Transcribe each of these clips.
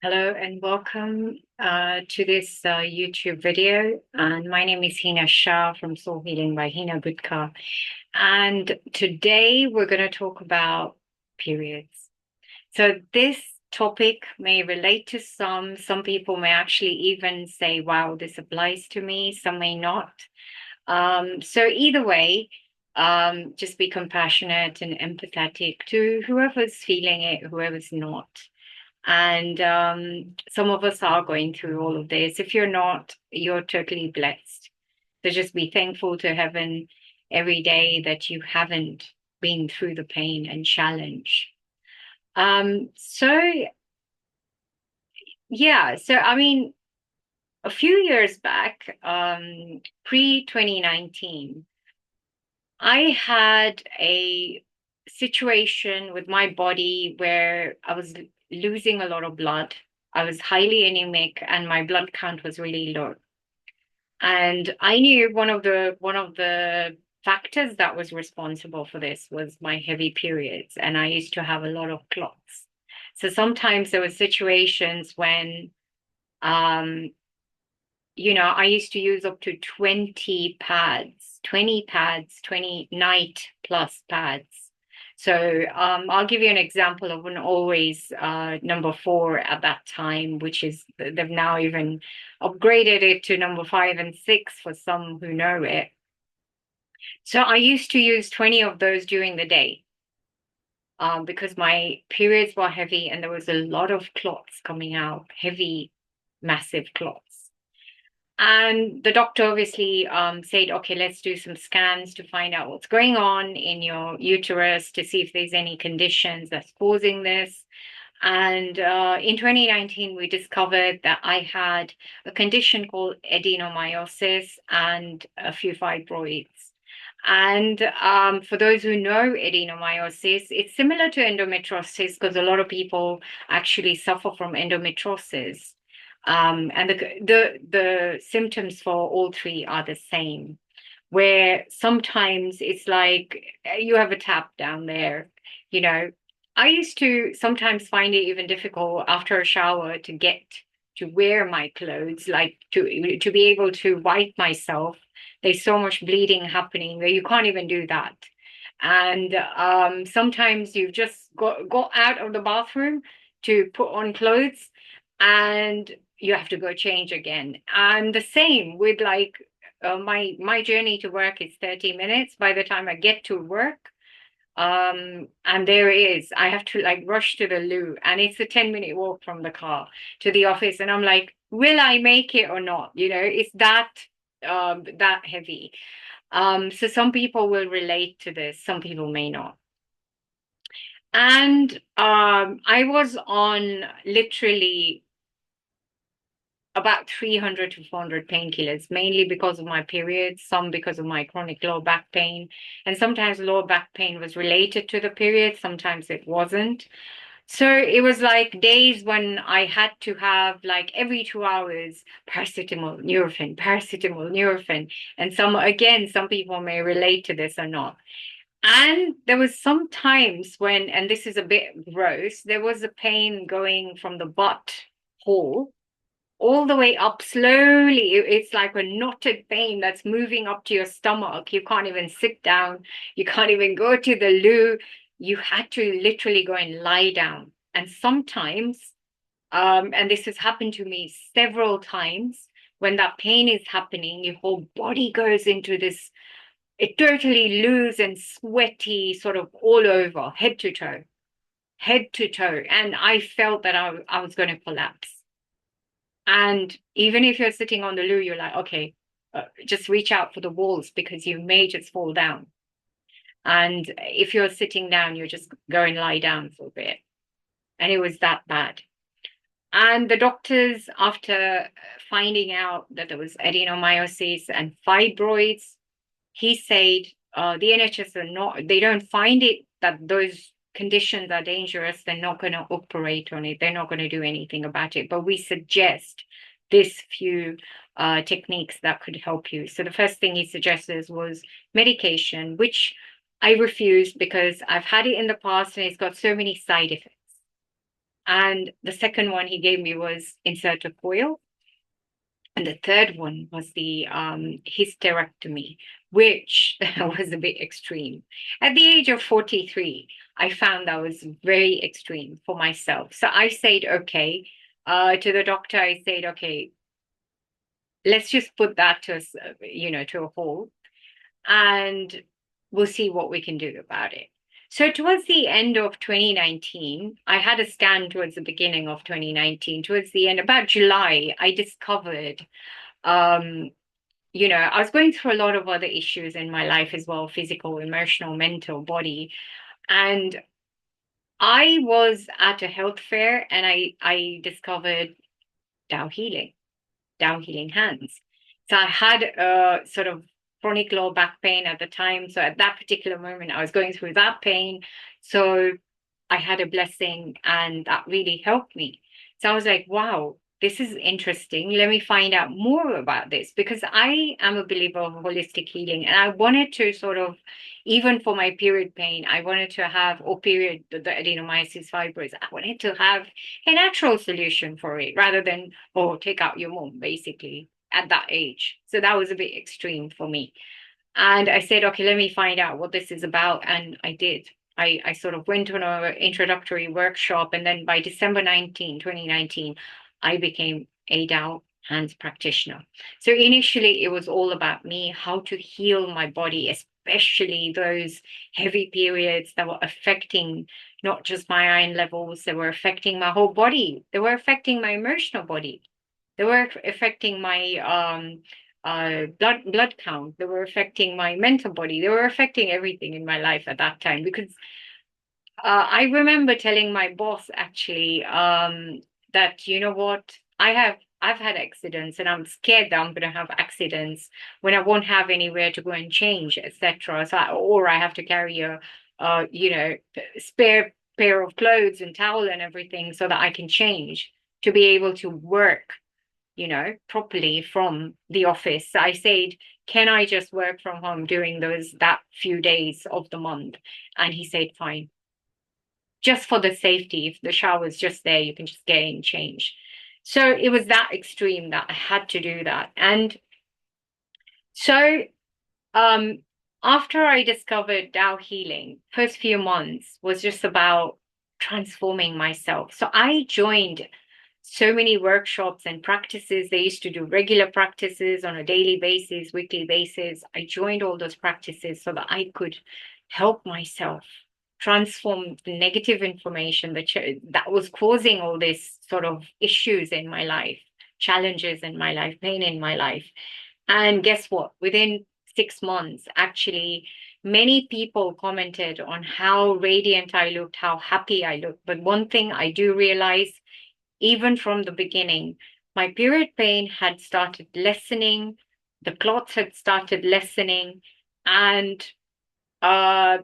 Hello and welcome to this YouTube video. And my name is Hina Shah from Soul Healing by Hina Gutka. And today we're going to talk about periods. So this topic may relate to some. Some people may actually even say, wow, this applies to me. Some may not. So either way, just be compassionate and empathetic to whoever's feeling it, whoever's not. And some of us are going through all of this. If you're not, you're totally blessed. So just be thankful to heaven every day that you haven't been through the pain and challenge. So yeah, so I mean, a few years back, pre 2019, I had a situation with my body where I was losing a lot of blood. I was highly anemic and my blood count was really low. And I knew one of the factors that was responsible for this was my heavy periods, and I used to have a lot of clots. So sometimes there were situations when I used to use up to 20 pads, 20 pads, 20 night plus pads. So I'll give you an example of an always number 4 at that time, which is they've now even upgraded it to number 5 and 6 for some who know it. So I used to use 20 of those during the day because my periods were heavy and there was a lot of clots coming out, heavy, massive clots. And the doctor obviously said, okay, let's do some scans to find out what's going on in your uterus to see if there's any conditions that's causing this. And in 2019, we discovered that I had a condition called adenomyosis and a few fibroids. And for those who know adenomyosis, it's similar to endometriosis because a lot of people actually suffer from endometriosis. And the symptoms for all three are the same, where sometimes it's like you have a tap down there, you know. I used to sometimes find it even difficult after a shower to get to wear my clothes, like to be able to wipe myself. There's so much bleeding happening that you can't even do that. And sometimes you've just got out of the bathroom to put on clothes and you have to go change again. And the same with like my journey to work is 30 minutes. By the time I get to work, and there is, I have to like rush to the loo, and it's a 10-minute walk from the car to the office, and I'm like, will I make it or not? It's that heavy. So some people will relate to this, some people may not. And I was on literally about 300 to 400 painkillers, mainly because of my periods, some because of my chronic lower back pain. And sometimes lower back pain was related to the period, sometimes it wasn't. So it was like days when I had to have like every 2 hours paracetamol, paracetamol, Nurofen. And some people may relate to this or not. And there was some times when, and this is a bit gross, there was a pain going from the butt hole all the way up slowly. It's like a knotted pain that's moving up to your stomach. You can't even sit down. You can't even go to the loo. You had to literally go and lie down. And sometimes, and this has happened to me several times, when that pain is happening, your whole body goes into this, it totally loose and sweaty, sort of all over, head to toe, head to toe. And I felt that I was going to collapse. And even if you're sitting on the loo, you're like, okay, just reach out for the walls because you may just fall down. And if you're sitting down, you're just go and lie down for a bit. And it was that bad. And the doctors, after finding out that there was adenomyosis and fibroids, he said the NHS they don't find it that those conditions are dangerous. They're not going to operate on it. They're not going to do anything about it. But we suggest this few techniques that could help you. So the first thing he suggested was medication, which I refused because I've had it in the past and it's got so many side effects. And the second one he gave me was insert a coil. And the third one was the hysterectomy, which was a bit extreme. At the age of 43, I found that was very extreme for myself. So I said, okay, to the doctor, I said, okay, let's just put that to to a halt, and we'll see what we can do about it. So towards the end of 2019, I had a scan towards the beginning of 2019. Towards the end, about July, I discovered, um, I was going through a lot of other issues in my life as well, physical, emotional, mental, body. And I was at a health fair and I discovered Tao healing. Down healing hands. So I had a sort of chronic low back pain at the time. So at that particular moment, I was going through that pain. So I had a blessing and that really helped me. So I was like, wow, this is interesting. Let me find out more about this because I am a believer of holistic healing. And I wanted to sort of, even for my period pain, I wanted to have, or period, the adenomyosis fibroids, I wanted to have a natural solution for it rather than, oh, take out your mom, basically, at that age. So that was a bit extreme for me. And I said, okay, let me find out what this is about. And I did. I sort of went on an introductory workshop. And then by December 2019, I became a Dao hands practitioner. So initially, it was all about me, how to heal my body, especially those heavy periods that were affecting not just my iron levels, they were affecting my whole body. They were affecting my emotional body. They were affecting my blood count. They were affecting my mental body. They were affecting everything in my life at that time because I remember telling my boss actually that you know what I've had accidents and I'm scared that I'm going to have accidents when I won't have anywhere to go and change, etc. Or I have to carry a spare pair of clothes and towel and everything so that I can change to be able to work properly from the office. I said, can I just work from home during that few days of the month? And he said, fine. Just for the safety, if the shower's just there, you can just get in and change. So it was that extreme that I had to do that. And so um after I discovered Tao healing, first few months was just about transforming myself. So I joined so many workshops and practices. They used to do regular practices on a daily basis, weekly basis. I joined all those practices so that I could help myself transform the negative information that was causing all this sort of issues in my life, challenges in my life, pain in my life. And guess what? Within 6 months, actually, many people commented on how radiant I looked, how happy I looked. But one thing I do realize, even from the beginning, my period pain had started lessening, the clots had started lessening, and uh,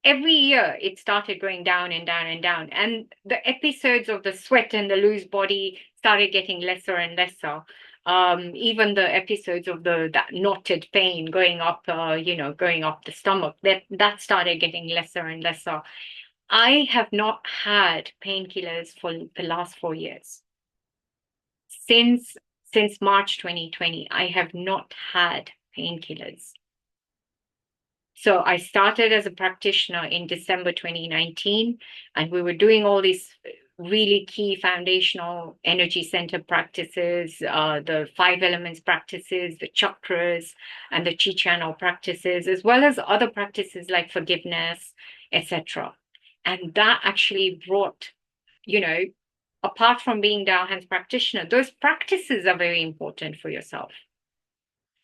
every year it started going down and down and down. And the episodes of the sweat and the loose body started getting lesser and lesser. Even the episodes of that knotted pain going up, going up the stomach, that started getting lesser and lesser. I have not had painkillers for the last 4 years. Since March 2020, I have not had painkillers. So I started as a practitioner in December 2019, and we were doing all these really key foundational energy center practices, the 5 elements practices, the chakras, and the chi channel practices, as well as other practices like forgiveness, etc. And that actually brought, apart from being Dao Hands practitioner, those practices are very important for yourself.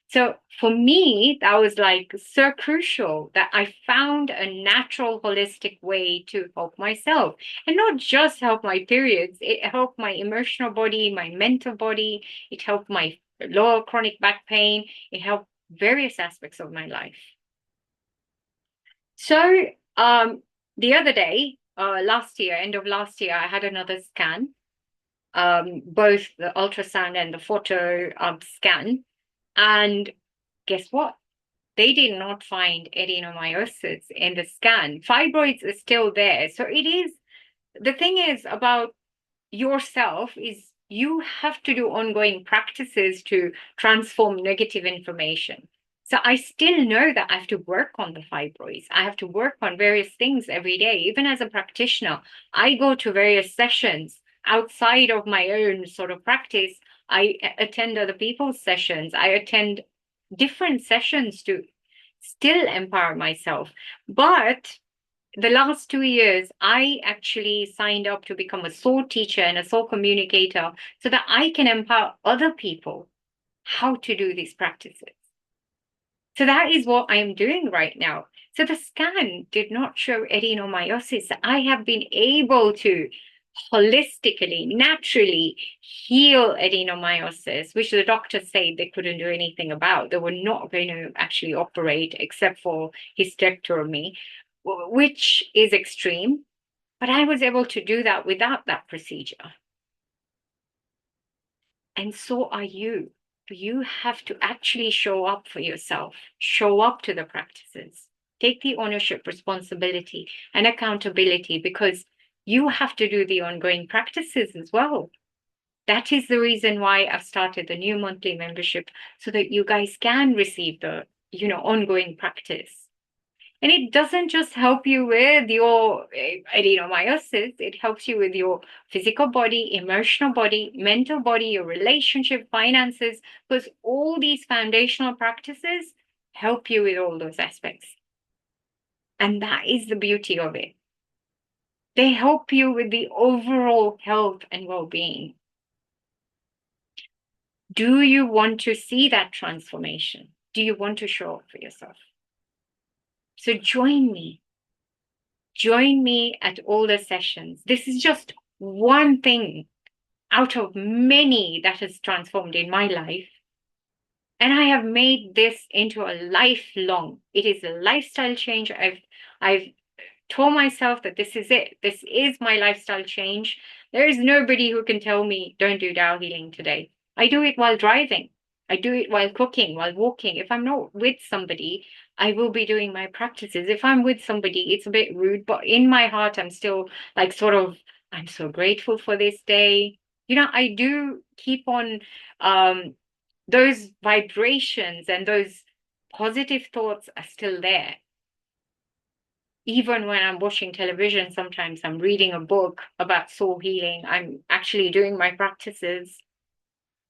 So for me, that was like so crucial that I found a natural, holistic way to help myself and not just help my periods. It helped my emotional body, my mental body. It helped my lower chronic back pain. It helped various aspects of my life. So the other day, end of last year, I had another scan, both the ultrasound and the photo scan. And guess what? They did not find adenomyosis in the scan. Fibroids is still there. So the thing is about yourself is you have to do ongoing practices to transform negative information. So I still know that I have to work on the fibroids. I have to work on various things every day. Even as a practitioner, I go to various sessions outside of my own sort of practice. I attend other people's sessions. I attend different sessions to still empower myself. But the last 2 years, I actually signed up to become a soul teacher and a soul communicator so that I can empower other people how to do these practices. So that is what I am doing right now. So the scan did not show adenomyosis. I have been able to holistically, naturally heal adenomyosis, which the doctors say they couldn't do anything about. They were not going to actually operate except for hysterectomy, which is extreme. But I was able to do that without that procedure. And so are you. You have to actually show up for yourself, show up to the practices, take the ownership, responsibility, and accountability because you have to do the ongoing practices as well. That is the reason why I've started the new monthly membership so that you guys can receive the, ongoing practice. And it doesn't just help you with your adenomyosis, it helps you with your physical body, emotional body, mental body, your relationship, finances, because all these foundational practices help you with all those aspects. And that is the beauty of it. They help you with the overall health and well-being. Do you want to see that transformation? Do you want to show up for yourself? So join me. Join me at all the sessions. This is just one thing out of many that has transformed in my life. And I have made this into a lifelong. It is a lifestyle change. I've told myself that this is it. This is my lifestyle change. There is nobody who can tell me don't do Tao healing today. I do it while driving. I do it while cooking, while walking. If I'm not with somebody, I will be doing my practices. If I'm with somebody, it's a bit rude, but in my heart, I'm still like I'm so grateful for this day. I do keep on those vibrations and those positive thoughts are still there. Even when I'm watching television, sometimes I'm reading a book about soul healing. I'm actually doing my practices.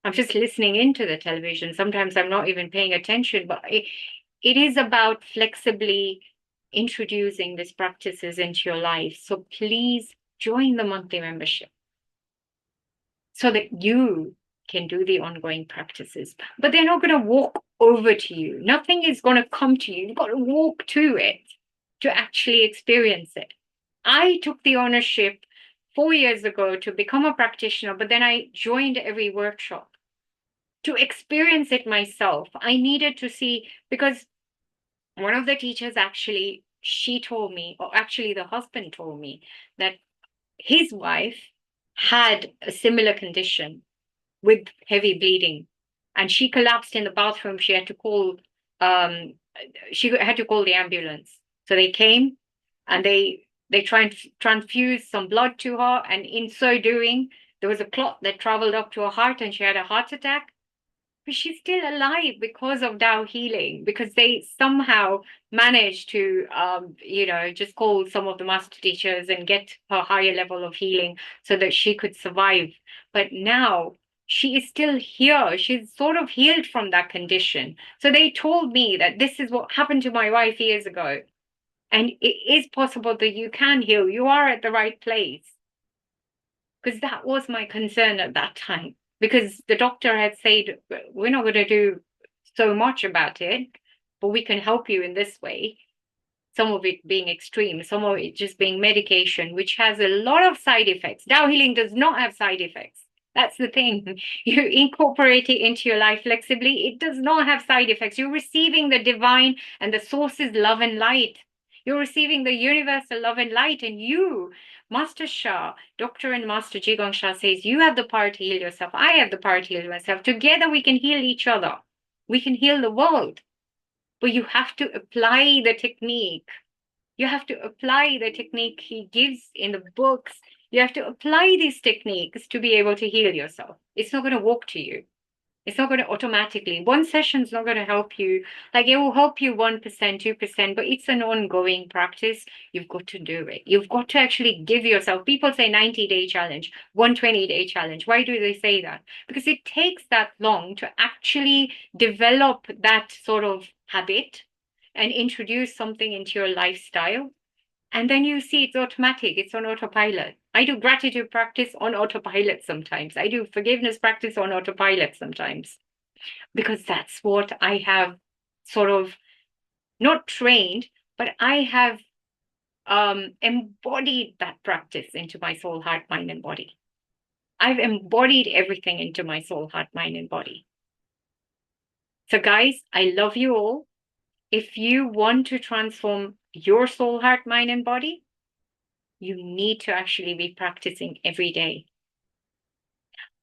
I'm just listening into the television. Sometimes I'm not even paying attention, but it is about flexibly introducing these practices into your life. So please join the monthly membership so that you can do the ongoing practices. But they're not going to walk over to you. Nothing is going to come to you. You've got to walk to it to actually experience it. I took the ownership 4 years ago to become a practitioner, but then I joined every workshop to experience it myself. I needed to see, because one of the teachers actually, she told me, or actually the husband told me, that his wife had a similar condition with heavy bleeding, and she collapsed in the bathroom. She had to call the ambulance. So they came and they tried to transfuse some blood to her, and in so doing, there was a clot that traveled up to her heart and she had a heart attack. But she's still alive because of Tao healing, because they somehow managed to, just call some of the master teachers and get her higher level of healing so that she could survive. But now she is still here. She's sort of healed from that condition. So they told me that this is what happened to my wife years ago. And it is possible that you can heal. You are at the right place. Because that was my concern at that time. Because the doctor had said, we're not going to do so much about it, but we can help you in this way. Some of it being extreme, some of it just being medication, which has a lot of side effects. Tao healing does not have side effects. That's the thing. You incorporate it into your life flexibly. It does not have side effects. You're receiving the divine and the source's love and light. You're receiving the universal love and light. And you, Master Shah, Dr. and Master Jigong Shah says, you have the power to heal yourself. I have the power to heal myself. Together we can heal each other. We can heal the world. But you have to apply the technique. You have to apply the technique he gives in the books, You have to apply these techniques to be able to heal yourself. It's not going to walk to you. It's not going to automatically. One session's not going to help you. Like it will help you 1%, 2%, but it's an ongoing practice. You've got to do it. You've got to actually give yourself. People say 90-day challenge, 120-day challenge. Why do they say that? Because it takes that long to actually develop that sort of habit and introduce something into your lifestyle. And then you see it's automatic, it's on autopilot. I do gratitude practice on autopilot sometimes. I do forgiveness practice on autopilot sometimes, because that's what I have sort of not trained, but I have embodied that practice into my soul, heart, mind, and body. I've embodied everything into my soul, heart, mind, and body. So, guys, I love you all. If you want to transform your soul, heart, mind, and body, you need to actually be practicing every day.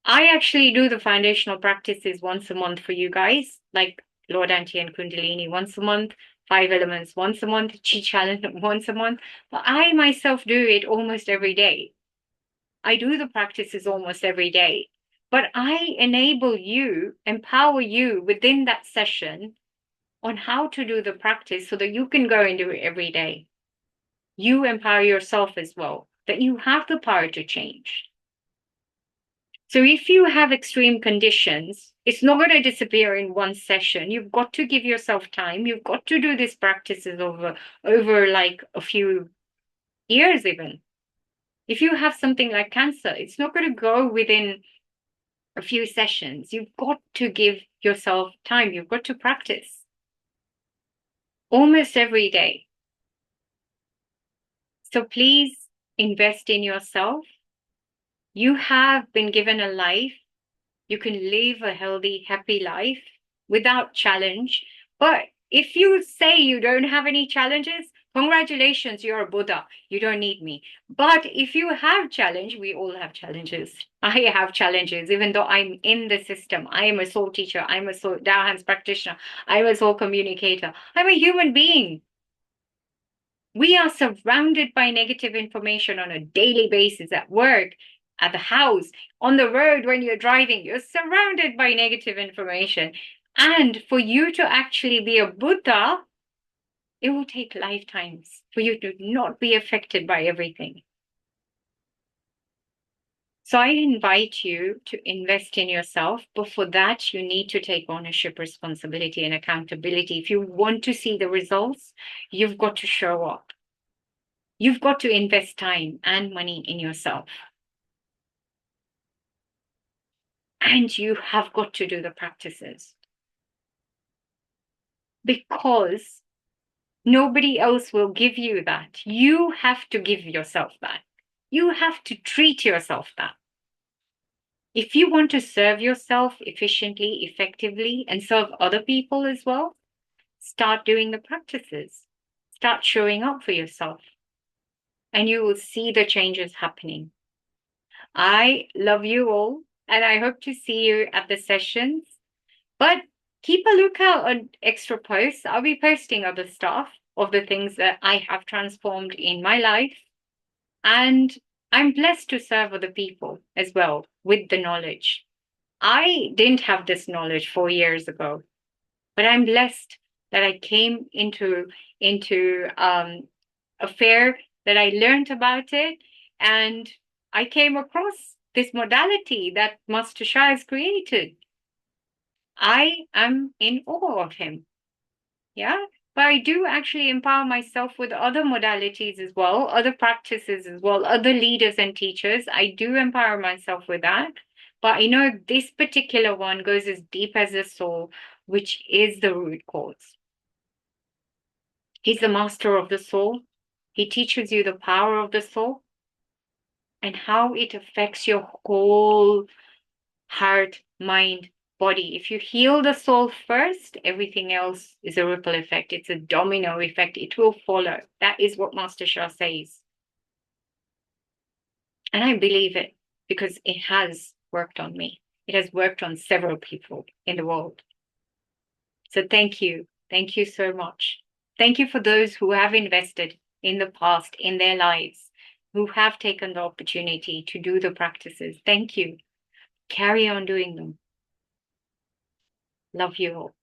I actually do the foundational practices once a month for you guys, like Lord Anti and Kundalini once a month, 5 elements once a month, Chi Challenge once a month. But I myself do it almost every day. I do the practices almost every day. But I enable you, empower you within that session on how to do the practice so that you can go and do it every day. You empower yourself as well, that you have the power to change. So if you have extreme conditions, it's not going to disappear in one session. You've got to give yourself time. You've got to do these practices over like a few years even. If you have something like cancer, it's not going to go within a few sessions. You've got to give yourself time. You've got to practice almost every day. So please invest in yourself. You have been given a life. You can live a healthy, happy life without challenge. But if you say you don't have any challenges, congratulations, you're a Buddha. You don't need me. But if you have challenge, we all have challenges. I have challenges, even though I'm in the system. I am a soul teacher. I'm a soul Dao practitioner. I'm a soul communicator. I'm a human being. We are surrounded by negative information on a daily basis at work, at the house, on the road when you're driving. You're surrounded by negative information. And for you to actually be a Buddha, it will take lifetimes for you to not be affected by everything. So I invite you to invest in yourself, but for that, you need to take ownership, responsibility, and accountability. If you want to see the results, you've got to show up. You've got to invest time and money in yourself. And you have got to do the practices. Because nobody else will give you that. You have to give yourself that. You have to treat yourself that. If you want to serve yourself efficiently, effectively, and serve other people as well, start doing the practices. Start showing up for yourself. And you will see the changes happening. I love you all, and I hope to see you at the sessions. But keep a lookout on extra posts. I'll be posting other stuff of the things that I have transformed in my life. And I'm blessed to serve other people as well with the knowledge. I didn't have this knowledge 4 years ago, but I'm blessed that I came into a fair, that I learned about it, and I came across this modality that Master Shah has created. I am in awe of him. Yeah. But I do actually empower myself with other modalities as well, other practices as well, other leaders and teachers. I do empower myself with that. But I know this particular one goes as deep as the soul, which is the root cause. He's the master of the soul. He teaches you the power of the soul and how it affects your whole heart, mind, body. If you heal the soul first, everything else is a ripple effect. It's a domino effect. It will follow. That is what Master Shah says. And I believe it because it has worked on me. It has worked on several people in the world. So thank you. Thank you so much. Thank you for those who have invested in the past in their lives. who have taken the opportunity to do the practices. Thank you. Carry on doing them. Love you all.